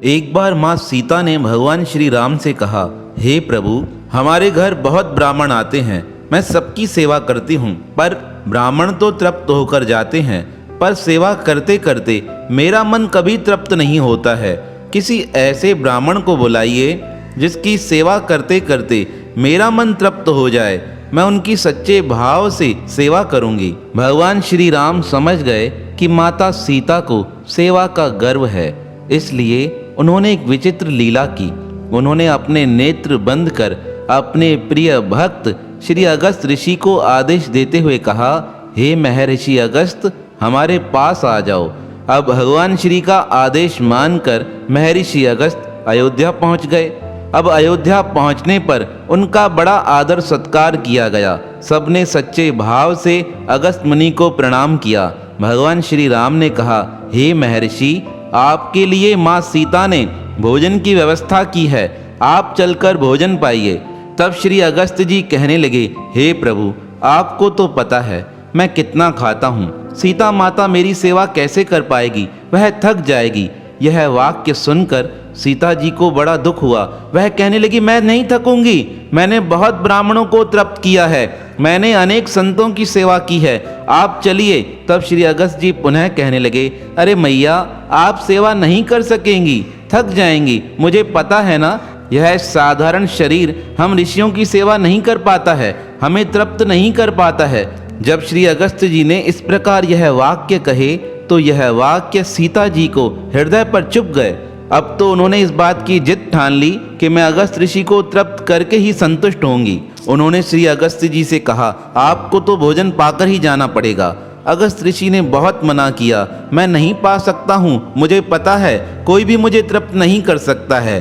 एक बार माँ सीता ने भगवान श्री राम से कहा, हे प्रभु, हमारे घर बहुत ब्राह्मण आते हैं, मैं सबकी सेवा करती हूँ, पर ब्राह्मण तो तृप्त होकर जाते हैं, पर सेवा करते करते मेरा मन कभी तृप्त नहीं होता है। किसी ऐसे ब्राह्मण को बुलाइए जिसकी सेवा करते करते मेरा मन तृप्त हो जाए, मैं उनकी सच्चे भाव से सेवा करूंगी। भगवान श्री राम समझ गए कि माता सीता को सेवा का गर्व है, इसलिए उन्होंने एक विचित्र लीला की। उन्होंने अपने नेत्र बंद कर अपने प्रिय भक्त श्री अगस्त ऋषि को आदेश देते हुए कहा, हे महर्षि अगस्त, हमारे पास आ जाओ। अब भगवान श्री का आदेश मानकर महर्षि अगस्त अयोध्या पहुंच गए। अब अयोध्या पहुंचने पर उनका बड़ा आदर सत्कार किया गया। सबने सच्चे भाव से अगस्त मुनि को प्रणाम किया। भगवान श्री राम ने कहा, हे महर्षि, आपके लिए माँ सीता ने भोजन की व्यवस्था की है, आप चलकर भोजन पाइए। तब श्री अगस्त जी कहने लगे, हे प्रभु, आपको तो पता है मैं कितना खाता हूँ, सीता माता मेरी सेवा कैसे कर पाएगी, वह थक जाएगी। यह वाक्य सुनकर सीता जी को बड़ा दुख हुआ। वह कहने लगी, मैं नहीं थकूंगी, मैंने बहुत ब्राह्मणों को तृप्त किया है, मैंने अनेक संतों की सेवा की है, आप चलिए। तब श्री अगस्त जी पुनः कहने लगे, अरे मैया, आप सेवा नहीं कर सकेंगी, थक जाएंगी, मुझे पता है ना, यह साधारण शरीर हम ऋषियों की सेवा नहीं कर पाता है, हमें तृप्त नहीं कर पाता है। जब श्री अगस्त जी ने इस प्रकार यह वाक्य कहे तो यह वाक्य सीता जी को हृदय पर चुभ गए। अब तो उन्होंने इस बात की जिद ठान ली कि मैं अगस्त ऋषि को तृप्त करके ही संतुष्ट होंगी। उन्होंने श्री अगस्त जी से कहा, आपको तो भोजन पाकर ही जाना पड़ेगा। अगस्त ऋषि ने बहुत मना किया, मैं नहीं पा सकता हूँ, मुझे पता है कोई भी मुझे तृप्त नहीं कर सकता है।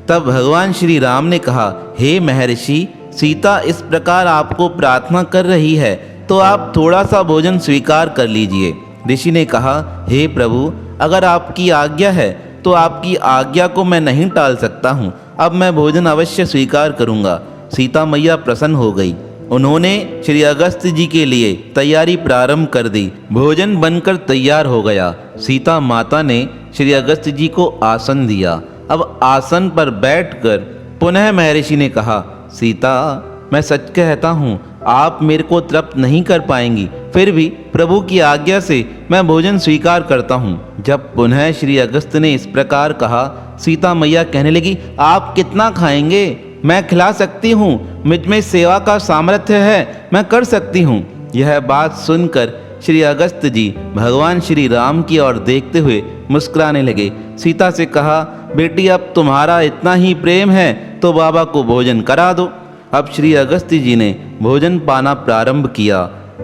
तब भगवान श्री राम ने कहा, हे महर्षि, सीता इस प्रकार आपको प्रार्थना कर रही है तो आप थोड़ा सा भोजन स्वीकार कर लीजिए। ऋषि ने कहा, हे प्रभु, अगर आपकी आज्ञा है तो आपकी आज्ञा को मैं नहीं टाल सकता हूँ, अब मैं भोजन अवश्य स्वीकार करूँगा। सीता मैया प्रसन्न हो गई। उन्होंने श्री अगस्त जी के लिए तैयारी प्रारंभ कर दी। भोजन बनकर तैयार हो गया। सीता माता ने श्री अगस्त जी को आसन दिया। अब आसन पर बैठकर पुनः महर्षि ने कहा, सीता, मैं सच कहता हूँ, आप मेरे को तृप्त नहीं कर पाएंगी, फिर भी प्रभु की आज्ञा से मैं भोजन स्वीकार करता हूँ। जब पुनः श्री अगस्त ने इस प्रकार कहा, सीता मैया कहने लगी, आप कितना खाएंगे, मैं खिला सकती हूँ, मुझ में सेवा का सामर्थ्य है, मैं कर सकती हूँ। यह बात सुनकर श्री अगस्त जी भगवान श्री राम की ओर देखते हुए मुस्कुराने लगे। सीता से कहा, बेटी, अब तुम्हारा इतना ही प्रेम है तो बाबा को भोजन करा दो। अब श्री अगस्त जी ने भोजन पाना प्रारंभ किया।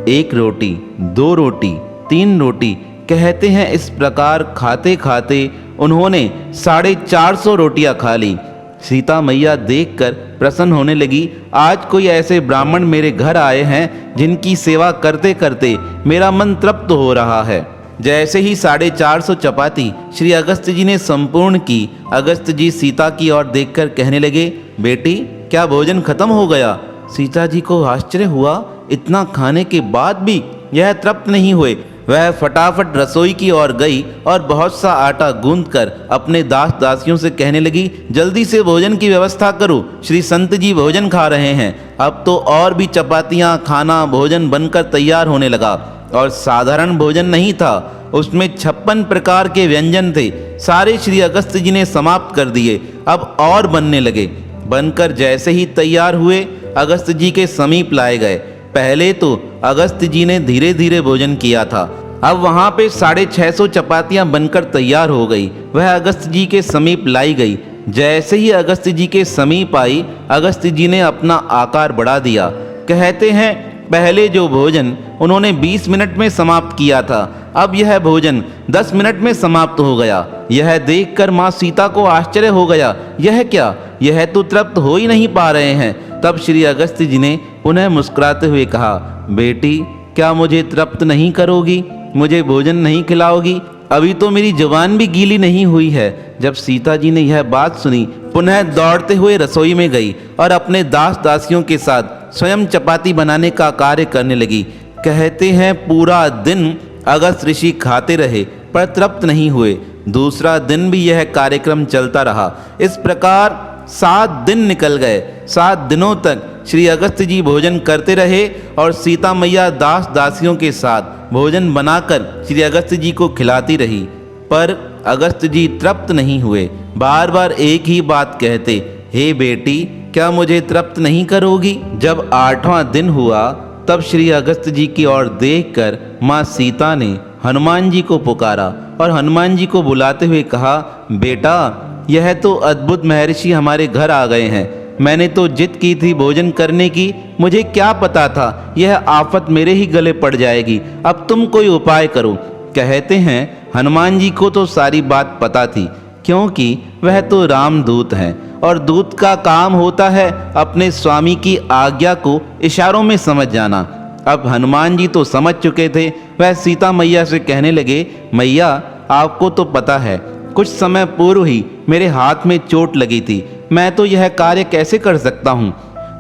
1 रोटी, 2 रोटी, 3 रोटी, कहते हैं इस प्रकार खाते खाते उन्होंने 450 रोटियां खा ली। सीता मैया देखकर प्रसन्न होने लगी। आज कोई ऐसे ब्राह्मण मेरे घर आए हैं जिनकी सेवा करते करते मेरा मन तृप्त हो रहा है। जैसे ही 450 चपाती श्री अगस्त जी ने संपूर्ण की, अगस्त जी सीता की ओर देखकर कहने लगे, बेटी, क्या भोजन खत्म हो गया? सीता जी को आश्चर्य हुआ, इतना खाने के बाद भी यह तृप्त नहीं हुए। वह फटाफट रसोई की ओर गई और बहुत सा आटा गूंथकर अपने दास दासियों से कहने लगी, जल्दी से भोजन की व्यवस्था करो, श्री संत जी भोजन खा रहे हैं। अब तो और भी चपातियाँ, खाना, भोजन बनकर तैयार होने लगा। और साधारण भोजन नहीं था, उसमें 56 प्रकार के व्यंजन थे। सारे श्री अगस्त जी ने समाप्त कर दिए। अब और बनने लगे। बनकर जैसे ही तैयार हुए, अगस्त जी के समीप लाए गए। पहले तो अगस्त जी ने धीरे धीरे भोजन किया था। अब वहाँ पे 650 चपातियाँ बनकर तैयार हो गई। वह अगस्त जी के समीप लाई गई। जैसे ही अगस्त जी के समीप आई, अगस्त जी ने अपना आकार बढ़ा दिया। कहते हैं पहले जो भोजन उन्होंने 20 मिनट में समाप्त किया था, अब यह भोजन 10 मिनट में समाप्त हो गया। यह देखकर माँ सीता को आश्चर्य हो गया, यह क्या, यह तो तृप्त हो ही नहीं पा रहे हैं। तब श्री अगस्त जी ने पुनः मुस्कुराते हुए कहा, बेटी, क्या मुझे तृप्त नहीं करोगी, मुझे भोजन नहीं खिलाओगी? अभी तो मेरी जुबान भी गीली नहीं हुई है। जब सीता जी ने यह बात सुनी, पुनः दौड़ते हुए रसोई में गई और अपने दास दासियों के साथ स्वयं चपाती बनाने का कार्य करने लगी। कहते हैं पूरा दिन अगस्त ऋषि खाते रहे पर तृप्त नहीं हुए। दूसरा दिन भी यह कार्यक्रम चलता रहा। इस प्रकार 7 दिन निकल गए। 7 दिनों तक श्री अगस्त्य जी भोजन करते रहे और सीता मैया दास दासियों के साथ भोजन बनाकर श्री अगस्त्य जी को खिलाती रही। पर अगस्त्य जी तृप्त नहीं हुए, बार बार एक ही बात कहते, हे बेटी, क्या मुझे तृप्त नहीं करोगी? जब 8वां दिन हुआ तब श्री अगस्त्य जी की ओर देखकर माँ सीता ने हनुमान जी को पुकारा और हनुमान जी को बुलाते हुए कहा, बेटा, यह तो अद्भुत महर्षि हमारे घर आ गए हैं। मैंने तो जिद की थी भोजन करने की, मुझे क्या पता था यह आफत मेरे ही गले पड़ जाएगी। अब तुम कोई उपाय करो। कहते हैं हनुमान जी को तो सारी बात पता थी, क्योंकि वह तो रामदूत हैं और दूत का काम होता है अपने स्वामी की आज्ञा को इशारों में समझ जाना। अब हनुमान जी तो समझ चुके थे। वह सीता मैया से कहने लगे, मैया, आपको तो पता है कुछ समय पूर्व ही मेरे हाथ में चोट लगी थी, मैं तो यह कार्य कैसे कर सकता हूँ?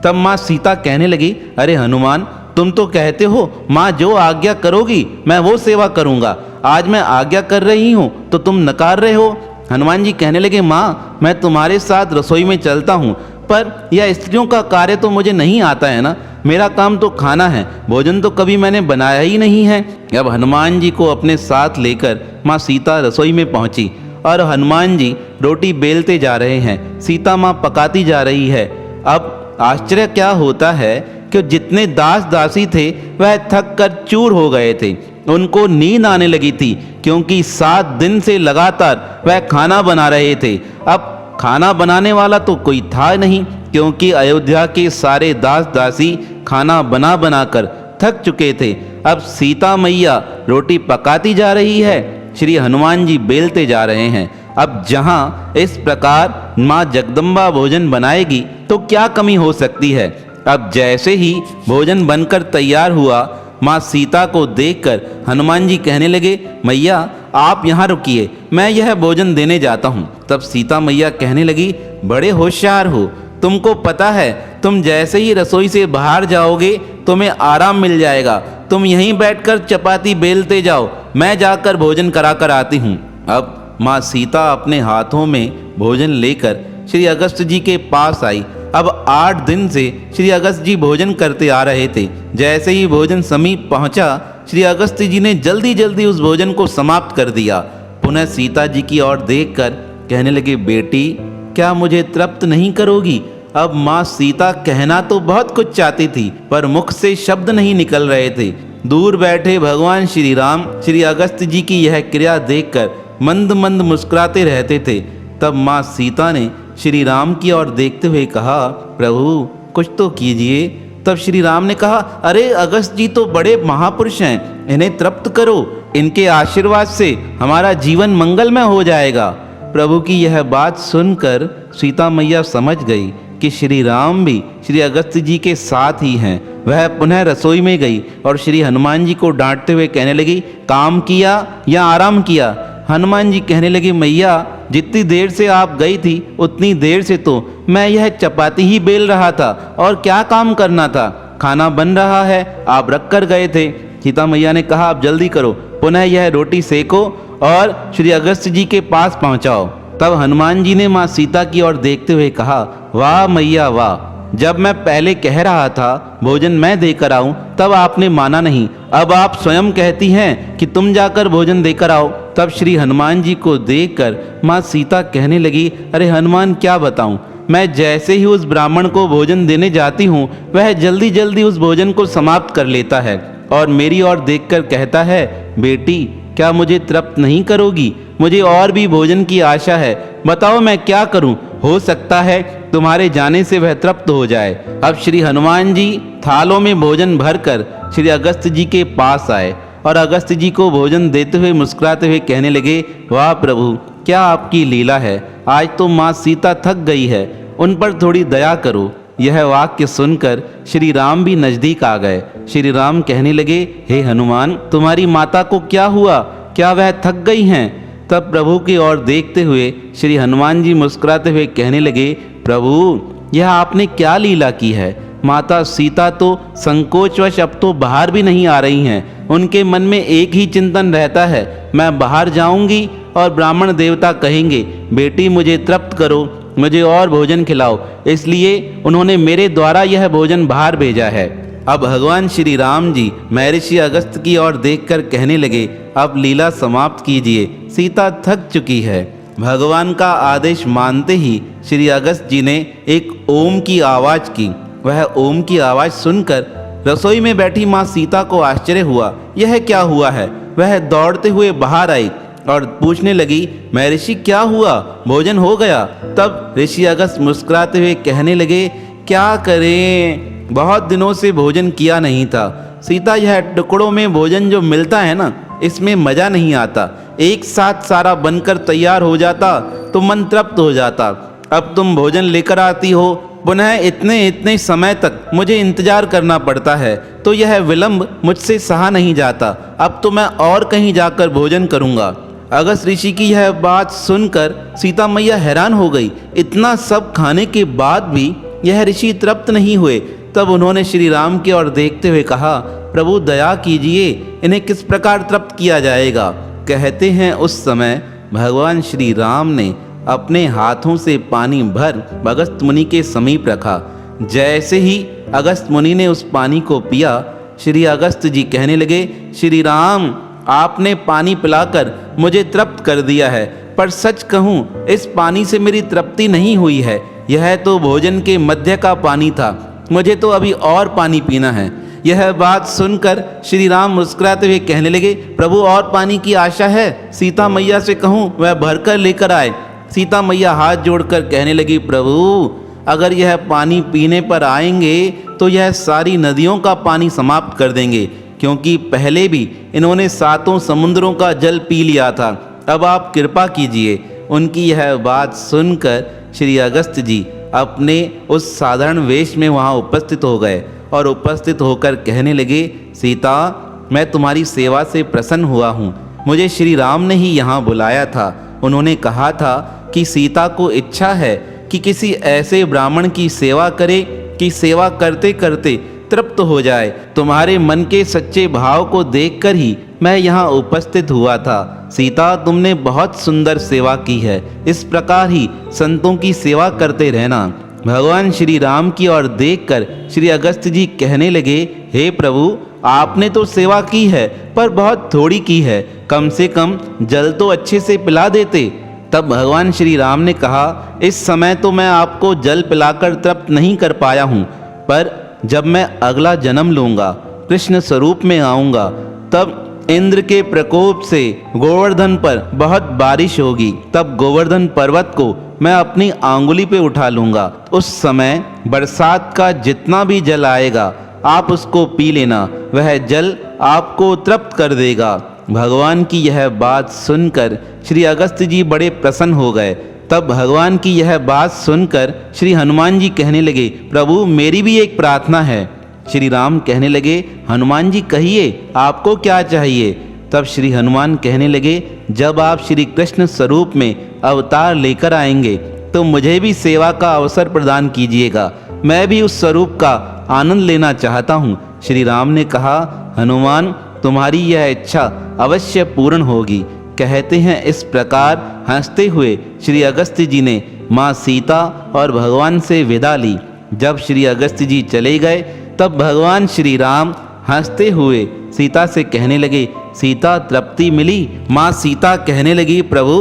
तब माँ सीता कहने लगी, अरे हनुमान, तुम तो कहते हो माँ जो आज्ञा करोगी मैं वो सेवा करूँगा। आज मैं आज्ञा कर रही हूँ तो तुम नकार रहे हो। हनुमान जी कहने लगे, माँ, मैं तुम्हारे साथ रसोई में चलता हूँ, पर यह स्त्रियों का कार्य तो मुझे नहीं आता है ना। मेरा काम तो खाना है, भोजन तो कभी मैंने बनाया ही नहीं है। अब हनुमान जी को अपने साथ लेकर माँ सीता रसोई में पहुँची और हनुमान जी रोटी बेलते जा रहे हैं, सीता माँ पकाती जा रही है। अब आश्चर्य क्या होता है कि जितने दास दासी थे वह थक कर चूर हो गए थे। उनको नींद आने लगी थी, क्योंकि 7 दिन से लगातार वह खाना बना रहे थे। अब खाना बनाने वाला तो कोई था नहीं, क्योंकि अयोध्या के सारे दास दासी खाना बना बना कर थक चुके थे। अब सीता मैया रोटी पकाती जा रही है, श्री हनुमान जी बेलते जा रहे हैं। अब जहाँ इस प्रकार माँ जगदम्बा भोजन बनाएगी तो क्या कमी हो सकती है? अब जैसे ही भोजन बनकर तैयार हुआ, माँ सीता को देखकर हनुमान जी कहने लगे, मैया, आप यहाँ रुकिए, मैं यह भोजन देने जाता हूँ। तब सीता मैया कहने लगी, बड़े होशियार हो, तुमको पता है तुम जैसे ही रसोई से बाहर जाओगे तुम्हें आराम मिल जाएगा। तुम यहीं बैठकर चपाती बेलते जाओ, मैं जाकर भोजन करा कर आती हूँ। अब माँ सीता अपने हाथों में भोजन लेकर श्री अगस्त्य जी के पास आई। अब 8 दिन से श्री अगस्त्य जी भोजन करते आ रहे थे। जैसे ही भोजन समीप पहुंचा, श्री अगस्त्य जी ने जल्दी जल्दी उस भोजन को समाप्त कर दिया। पुनः सीता जी की ओर देखकर कहने लगे, बेटी, क्या मुझे तृप्त नहीं करोगी? अब माँ सीता कहना तो बहुत कुछ चाहती थी, पर मुख से शब्द नहीं निकल रहे थे। दूर बैठे भगवान श्री राम श्री अगस्त्य जी की यह क्रिया देखकर मंद मंद मुस्कुराते रहते थे। तब माँ सीता ने श्री राम की ओर देखते हुए कहा, प्रभु, कुछ तो कीजिए। तब श्री राम ने कहा, अरे अगस्त्य जी तो बड़े महापुरुष हैं, इन्हें तृप्त करो, इनके आशीर्वाद से हमारा जीवन मंगलमय हो जाएगा। प्रभु की यह बात सुनकर सीता मैया समझ गई कि श्री राम भी श्री अगस्त्य जी के साथ ही हैं। वह पुनः रसोई में गई और श्री हनुमान जी को डांटते हुए कहने लगी, काम किया या आराम किया? हनुमान जी कहने लगे, मैया, जितनी देर से आप गई थी उतनी देर से तो मैं यह चपाती ही बेल रहा था, और क्या काम करना था? खाना बन रहा है, आप रख कर गए थे। सीता मैया ने कहा, आप जल्दी करो, पुनः यह रोटी सेको और श्री अगस्त्य जी के पास पहुंचाओ। तब हनुमान जी ने माँ सीता की ओर देखते हुए कहा, वाह मैया वाह, जब मैं पहले कह रहा था भोजन मैं देकर आऊं, तब आपने माना नहीं। अब आप स्वयं कहती हैं कि तुम जाकर भोजन देकर आओ। तब श्री हनुमान जी को देखकर माँ सीता कहने लगी, अरे हनुमान, क्या बताऊं, मैं जैसे ही उस ब्राह्मण को भोजन देने जाती हूँ वह जल्दी जल्दी उस भोजन को समाप्त कर लेता है और मेरी ओर देखकर कहता है, बेटी, क्या मुझे तृप्त नहीं करोगी? मुझे और भी भोजन की आशा है, बताओ मैं क्या करूं? हो सकता है तुम्हारे जाने से वह तृप्त हो जाए। अब श्री हनुमान जी थालों में भोजन भरकर श्री अगस्त्य जी के पास आए और अगस्त्य जी को भोजन देते हुए मुस्कुराते हुए कहने लगे, वाह प्रभु, क्या आपकी लीला है, आज तो माँ सीता थक गई है, उन पर थोड़ी दया करो। यह वाक्य सुनकर श्री राम भी नजदीक आ गए। श्री राम कहने लगे, हे हनुमान, तुम्हारी माता को क्या हुआ? क्या वह थक गई हैं? तब प्रभु की ओर देखते हुए श्री हनुमान जी मुस्कुराते हुए कहने लगे, प्रभु, यह आपने क्या लीला की है? माता सीता तो संकोचवश अब तो बाहर भी नहीं आ रही हैं, उनके मन में एक ही चिंतन रहता है, मैं बाहर जाऊंगी और ब्राह्मण देवता कहेंगे, बेटी मुझे तृप्त करो, मुझे और भोजन खिलाओ, इसलिए उन्होंने मेरे द्वारा यह भोजन बाहर भेजा है। अब भगवान श्री राम जी महर्षि अगस्त्य की ओर देखकर कहने लगे, अब लीला समाप्त कीजिए, सीता थक चुकी है। भगवान का आदेश मानते ही श्री अगस्त्य जी ने एक ओम की आवाज की। वह ओम की आवाज सुनकर रसोई में बैठी माँ सीता को आश्चर्य हुआ, यह क्या हुआ है। वह दौड़ते हुए बाहर आई और पूछने लगी, महर्षि क्या हुआ, भोजन हो गया। तब ऋषि अगस्त्य मुस्कुराते हुए कहने लगे, क्या करें, बहुत दिनों से भोजन किया नहीं था। सीता, यह टुकड़ों में भोजन जो मिलता है ना, इसमें मजा नहीं आता। एक साथ सारा बनकर तैयार हो जाता तो मन तृप्त हो जाता। अब तुम भोजन लेकर आती हो, पुनः इतने इतने समय तक मुझे इंतजार करना पड़ता है, तो यह विलंब मुझसे सहा नहीं जाता। अब तो मैं और कहीं जाकर भोजन करूँगा। अगस्त्य ऋषि की यह बात सुनकर सीता मैया हैरान हो गई। इतना सब खाने के बाद भी यह ऋषि तृप्त नहीं हुए। तब उन्होंने श्री राम की ओर देखते हुए कहा, प्रभु दया कीजिए, इन्हें किस प्रकार तृप्त किया जाएगा। कहते हैं उस समय भगवान श्री राम ने अपने हाथों से पानी भर अगस्त्य मुनि के समीप रखा। जैसे ही अगस्त्य मुनि ने उस पानी को पिया, श्री अगस्त्य जी कहने लगे, श्री राम, आपने पानी पिलाकर मुझे तृप्त कर दिया है, पर सच कहूँ इस पानी से मेरी तृप्ति नहीं हुई है। यह तो भोजन के मध्य का पानी था, मुझे तो अभी और पानी पीना है। यह बात सुनकर श्री राम मुस्कुराते हुए कहने लगे, प्रभु और पानी की आशा है, सीता मैया से कहूँ वह भरकर लेकर आए। सीता मैया हाथ जोड़कर कहने लगी, प्रभु अगर यह पानी पीने पर आएंगे तो यह सारी नदियों का पानी समाप्त कर देंगे, क्योंकि पहले भी इन्होंने 7 समुद्रों का जल पी लिया था। अब आप कृपा कीजिए। उनकी यह बात सुनकर श्री अगस्त्य जी अपने उस साधारण वेश में वहाँ उपस्थित हो गए और उपस्थित होकर कहने लगे, सीता, मैं तुम्हारी सेवा से प्रसन्न हुआ हूँ। मुझे श्री राम ने ही यहाँ बुलाया था। उन्होंने कहा था कि सीता को इच्छा है कि किसी ऐसे ब्राह्मण की सेवा करे कि सेवा करते करते तृप्त हो जाए। तुम्हारे मन के सच्चे भाव को देखकर ही मैं यहाँ उपस्थित हुआ था। सीता, तुमने बहुत सुंदर सेवा की है, इस प्रकार ही संतों की सेवा करते रहना। भगवान श्री राम की ओर देखकर श्री अगस्त्य जी कहने लगे, हे प्रभु, आपने तो सेवा की है पर बहुत थोड़ी की है, कम से कम जल तो अच्छे से पिला देते। तब भगवान श्री राम ने कहा, इस समय तो मैं आपको जल पिलाकर तृप्त नहीं कर पाया हूँ, पर जब मैं अगला जन्म लूँगा, कृष्ण स्वरूप में आऊँगा, तब इंद्र के प्रकोप से गोवर्धन पर बहुत बारिश होगी। तब गोवर्धन पर्वत को मैं अपनी आंगुली पे उठा लूँगा। उस समय बरसात का जितना भी जल आएगा आप उसको पी लेना, वह जल आपको तृप्त कर देगा। भगवान की यह बात सुनकर श्री अगस्त्य जी बड़े प्रसन्न हो गए। तब भगवान की यह बात सुनकर श्री हनुमान जी कहने लगे, प्रभु मेरी भी एक प्रार्थना है। श्री राम कहने लगे, हनुमान जी कहिए, आपको क्या चाहिए। तब श्री हनुमान कहने लगे, जब आप श्री कृष्ण स्वरूप में अवतार लेकर आएंगे तो मुझे भी सेवा का अवसर प्रदान कीजिएगा, मैं भी उस स्वरूप का आनंद लेना चाहता हूँ। श्री राम ने कहा, हनुमान, तुम्हारी यह इच्छा अवश्य पूर्ण होगी। कहते हैं इस प्रकार हंसते हुए श्री अगस्त्य जी ने माँ सीता और भगवान से विदा ली। जब श्री अगस्त्य जी चले गए तब भगवान श्री राम हंसते हुए सीता से कहने लगे, सीता तृप्ति मिली। माँ सीता कहने लगी, प्रभु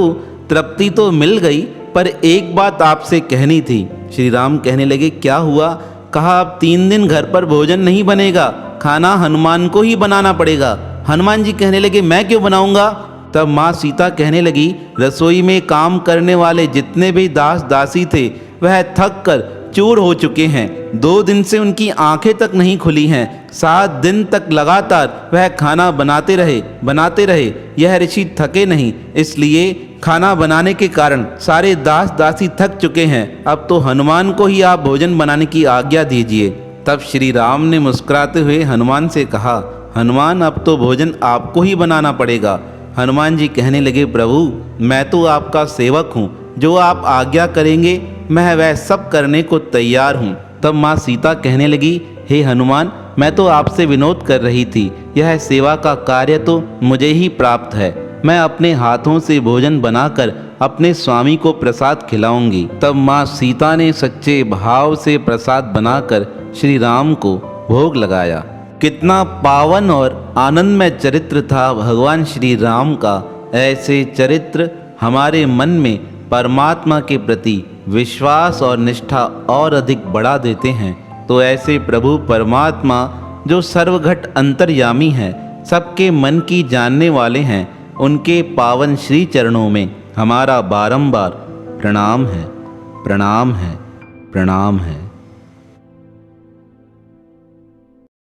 तृप्ति तो मिल गई, पर एक बात आपसे कहनी थी। श्री राम कहने लगे, क्या हुआ। कहा, अब 3 दिन घर पर भोजन नहीं बनेगा, खाना हनुमान को ही बनाना पड़ेगा। हनुमान जी कहने लगे, मैं क्यों बनाऊंगा। तब माँ सीता कहने लगी, रसोई में काम करने वाले जितने भी दास दासी थे वह थक कर चूर हो चुके हैं। 2 दिन से उनकी आंखें तक नहीं खुली हैं। 7 दिन तक लगातार वह खाना बनाते रहे। यह ऋषि थके नहीं, इसलिए खाना बनाने के कारण सारे दास दासी थक चुके हैं। अब तो हनुमान को ही आप भोजन बनाने की आज्ञा दीजिए। तब श्री राम ने मुस्कुराते हुए हनुमान से कहा, हनुमान, अब तो भोजन आपको ही बनाना पड़ेगा। हनुमान जी कहने लगे, प्रभु मैं तो आपका सेवक हूँ, जो आप आज्ञा करेंगे मैं वह सब करने को तैयार हूँ। तब माँ सीता कहने लगी, हे हनुमान, मैं तो आपसे विनोद कर रही थी, यह सेवा का कार्य तो मुझे ही प्राप्त है। मैं अपने हाथों से भोजन बनाकर अपने स्वामी को प्रसाद खिलाऊंगी। तब माँ सीता ने सच्चे भाव से प्रसाद बनाकर श्री राम को भोग लगाया। कितना पावन और आनंदमय चरित्र था भगवान श्री राम का। ऐसे चरित्र हमारे मन में परमात्मा के प्रति विश्वास और निष्ठा और अधिक बढ़ा देते हैं। तो ऐसे प्रभु परमात्मा जो सर्वघट अंतर्यामी हैं, सबके मन की जानने वाले हैं, उनके पावन श्री चरणों में हमारा बारंबार प्रणाम है, प्रणाम है, प्रणाम है।